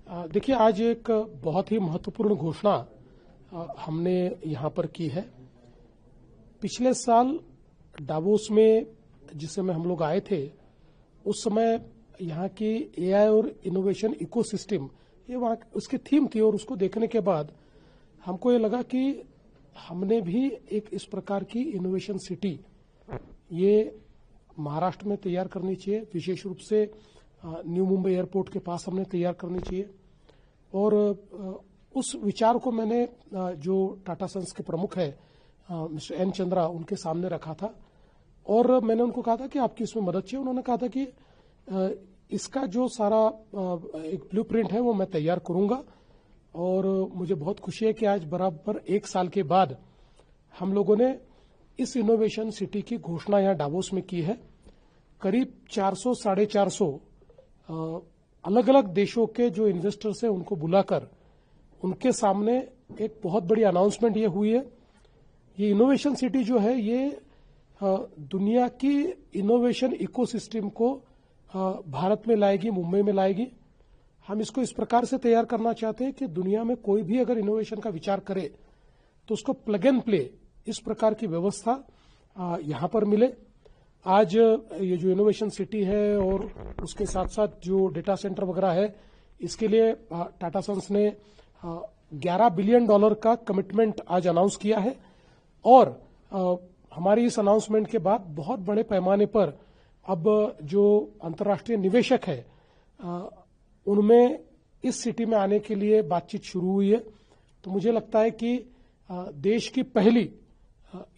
देखिए, आज एक बहुत ही महत्वपूर्ण घोषणा हमने यहां पर की है। पिछले साल डावोस में जिस समय हम लोग आए थे, उस समय यहाँ की एआई और इनोवेशन इकोसिस्टम ये वहाँ उसकी थीम थी, और उसको देखने के बाद हमको ये लगा कि हमने भी एक इस प्रकार की इनोवेशन सिटी ये महाराष्ट्र में तैयार करनी चाहिए। विशेष रूप से न्यू मुंबई एयरपोर्ट के पास हमने तैयार करनी चाहिए। और उस विचार को मैंने जो टाटा सन्स के प्रमुख है मिस्टर एन चंद्रा, उनके सामने रखा था, और मैंने उनको कहा था कि आपकी इसमें मदद चाहिए। उन्होंने कहा था कि इसका जो सारा एक ब्लूप्रिंट है वो मैं तैयार करूंगा। और मुझे बहुत खुशी है कि आज बराबर एक साल के बाद हम लोगों ने इस इनोवेशन सिटी की घोषणा यहां डावोस में की है। करीब 400-450 अलग अलग देशों के जो इन्वेस्टर्स हैं उनको बुलाकर उनके सामने एक बहुत बड़ी अनाउंसमेंट ये हुई है। ये इनोवेशन सिटी जो है ये दुनिया की इनोवेशन इकोसिस्टम को भारत में लाएगी, मुंबई में लाएगी। हम इसको इस प्रकार से तैयार करना चाहते हैं कि दुनिया में कोई भी अगर इनोवेशन का विचार करे तो उसको प्लग एंड प्ले इस प्रकार की व्यवस्था यहां पर मिले। आज ये जो इनोवेशन सिटी है और उसके साथ साथ जो डेटा सेंटर वगैरह है, इसके लिए टाटा सन्स ने $11 बिलियन का कमिटमेंट आज अनाउंस किया है। और हमारी इस अनाउंसमेंट के बाद बहुत बड़े पैमाने पर अब जो अंतर्राष्ट्रीय निवेशक है उनमें इस सिटी में आने के लिए बातचीत शुरू हुई है। तो मुझे लगता है कि देश की पहली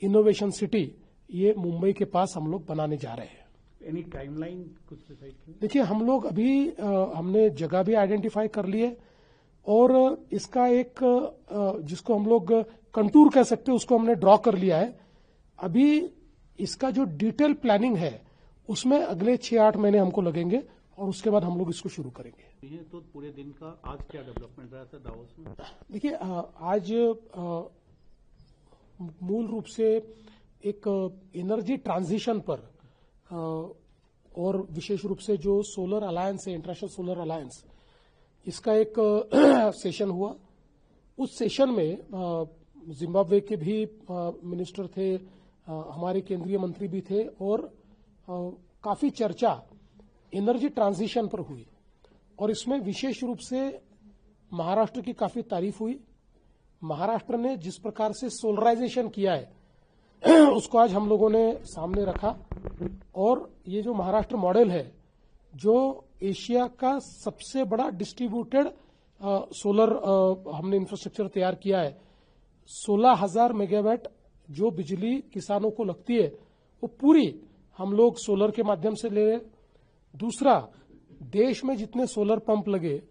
इनोवेशन सिटी ये मुंबई के पास हम लोग बनाने जा रहे हैं। एनी टाइमलाइन कुछ डिसाइड किया? देखिए, हम लोग अभी हमने जगह भी आइडेंटिफाई कर ली है, और इसका एक जिसको हम लोग कंटूर कह सकते हैं उसको हमने ड्रॉ कर लिया है। अभी इसका जो डिटेल प्लानिंग है उसमें अगले 6-8 महीने हमको लगेंगे, और उसके बाद हम लोग इसको शुरू करेंगे। ये तो पूरे दिन का आज क्या डेवलपमेंट रहा था डावोस में? देखिए, आज मूल रूप से एक एनर्जी ट्रांजिशन पर और विशेष रूप से जो सोलर अलायंस है, इंटरनेशनल सोलर अलायंस, इसका एक सेशन हुआ। उस सेशन में जिम्बाब्वे के भी मिनिस्टर थे, हमारे केंद्रीय मंत्री भी थे, और काफी चर्चा एनर्जी ट्रांजिशन पर हुई। और इसमें विशेष रूप से महाराष्ट्र की काफी तारीफ हुई। महाराष्ट्र ने जिस प्रकार से सोलराइजेशन किया है उसको आज हम लोगों ने सामने रखा। और ये जो महाराष्ट्र मॉडल है, जो एशिया का सबसे बड़ा डिस्ट्रीब्यूटेड सोलर हमने इंफ्रास्ट्रक्चर तैयार किया है। 16,000 मेगावाट जो बिजली किसानों को लगती है वो पूरी हम लोग सोलर के माध्यम से ले रहे हैं। दूसरा, देश में जितने सोलर पंप लगे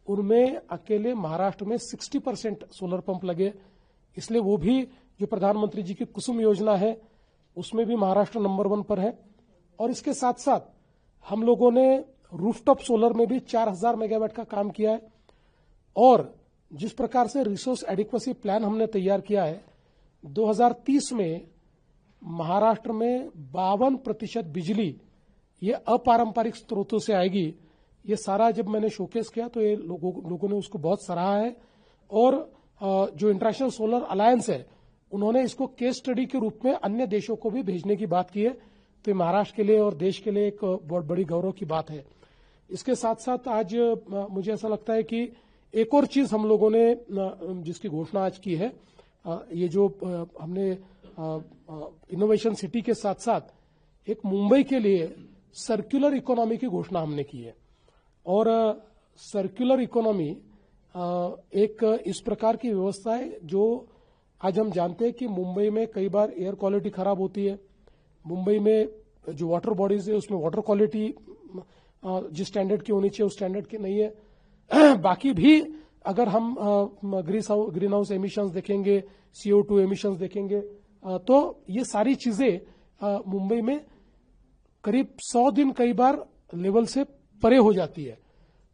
उनमें अकेले महाराष्ट्र में 60% सोलर पंप लगे। इसलिए वो भी जो प्रधानमंत्री जी की कुसुम योजना है उसमें भी महाराष्ट्र नंबर 1 पर है। और इसके साथ साथ हम लोगों ने रूफटॉप सोलर में भी 4,000 मेगावाट का काम किया है। और जिस प्रकार से रिसोर्स एडिक्वेसी प्लान हमने तैयार किया है, 2030 में महाराष्ट्र में 52% बिजली ये अपारंपरिक स्रोतों से आएगी। ये सारा जब मैंने शोकेस किया तो ये लोगों ने उसको बहुत सराहा है। और जो इंटरनेशनल सोलर अलायंस है उन्होंने इसको केस स्टडी के रूप में अन्य देशों को भी भेजने की बात की है। तो ये महाराष्ट्र के लिए और देश के लिए एक बहुत बड़ी गौरव की बात है। इसके साथ साथ आज मुझे ऐसा लगता है कि एक और चीज हम लोगों ने जिसकी घोषणा आज की है, ये जो हमने इनोवेशन सिटी के साथ साथ एक मुंबई के लिए सर्कुलर इकोनॉमी की घोषणा हमने की है। और सर्कुलर इकोनॉमी एक इस प्रकार की व्यवस्था है जो आज हम जानते हैं कि मुंबई में कई बार एयर क्वालिटी खराब होती है। मुंबई में जो वाटर बॉडीज है उसमें वाटर क्वालिटी जिस स्टैंडर्ड की होनी चाहिए उस स्टैंडर्ड की नहीं है। बाकी भी अगर हम ग्रीन हाउस एमिशंस देखेंगे, CO2 एमिशंस देखेंगे, तो ये सारी चीजें मुंबई में करीब 100 दिन कई बार लेवल से परे हो जाती है।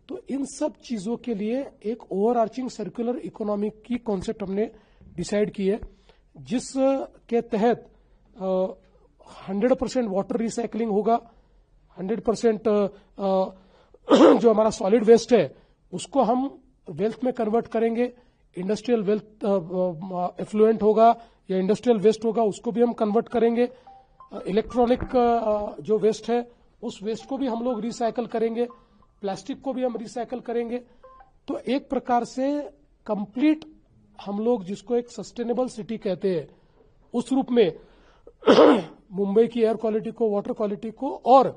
तो इन सब चीजों के लिए एक ओवरआर्चिंग सर्कुलर इकोनॉमी की कॉन्सेप्ट हमने डिसाइड की है, जिसके तहत 100% वाटर रिसाइकलिंग होगा, 100% जो हमारा सॉलिड वेस्ट है उसको हम वेल्थ में कन्वर्ट करेंगे। इंडस्ट्रियल वेल्थ एफ्लुएंट होगा या इंडस्ट्रियल वेस्ट होगा, उसको भी हम कन्वर्ट करेंगे। इलेक्ट्रॉनिक जो वेस्ट है उस वेस्ट को भी हम लोग रिसाइकल करेंगे, प्लास्टिक को भी हम रिसाइकल करेंगे। तो एक प्रकार से कंप्लीट हम लोग जिसको एक सस्टेनेबल सिटी कहते हैं उस रूप में मुंबई की एयर क्वालिटी को, वाटर क्वालिटी को और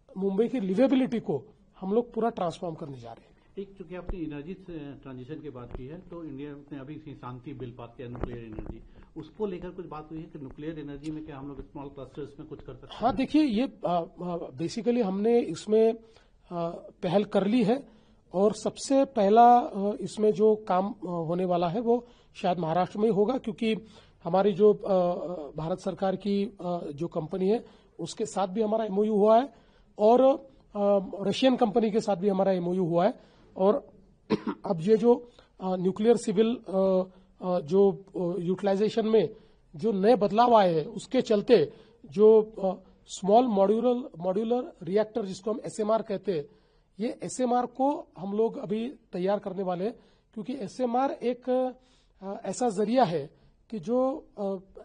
मुंबई की लिवेबिलिटी को हम लोग पूरा ट्रांसफॉर्म करने जा रहे हैं। एक चूंकि आपने एनर्जी ट्रांजिशन की बात की है, तो इंडिया ने अभी शांति बिल पास किया न्यूक्लियर एनर्जी, उसको लेकर कुछ बात हुई है कि न्यूक्लियर एनर्जी में क्या हम लोग स्मॉल क्लस्टर्स में कुछ कर सकते हैं? हाँ, देखिए ये बेसिकली हमने इसमें पहल कर ली है और सबसे पहला इसमें जो काम होने वाला है वो शायद महाराष्ट्र में ही होगा, क्योंकि हमारी जो भारत सरकार की जो कंपनी है उसके साथ भी हमारा एमओयू हुआ है और रशियन कंपनी के साथ भी हमारा एमओयू हुआ है। और अब ये जो न्यूक्लियर सिविल जो यूटिलाइजेशन में जो नए बदलाव आए हैं उसके चलते जो स्मॉल मॉड्यूलर रिएक्टर जिसको हम एसएमआर कहते हैं, ये एसएमआर को हम लोग अभी तैयार करने वाले हैं, क्योंकि एसएमआर एक ऐसा जरिया है कि जो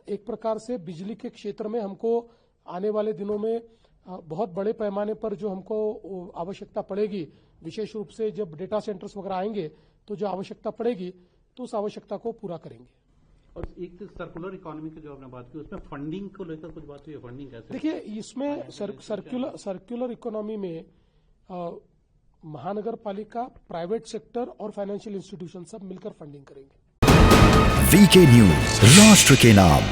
एक प्रकार से बिजली के क्षेत्र में हमको आने वाले दिनों में बहुत बड़े पैमाने पर जो हमको आवश्यकता पड़ेगी, विशेष रूप से जब डेटा सेंटर्स वगैरह आएंगे तो जो आवश्यकता पड़ेगी तो उस आवश्यकता को पूरा करेंगे। और एक सर्कुलर इकोनॉमी की जो आपने बात की, उसमें फंडिंग को लेकर कुछ बात हुई है? फंडिंग कैसे? देखिए, इसमें सर्कुलर इकोनॉमी में महानगर पालिका, प्राइवेट सेक्टर और फाइनेंशियल इंस्टीट्यूशन सब मिलकर फंडिंग करेंगे। वीके न्यूज, राष्ट्र के नाम।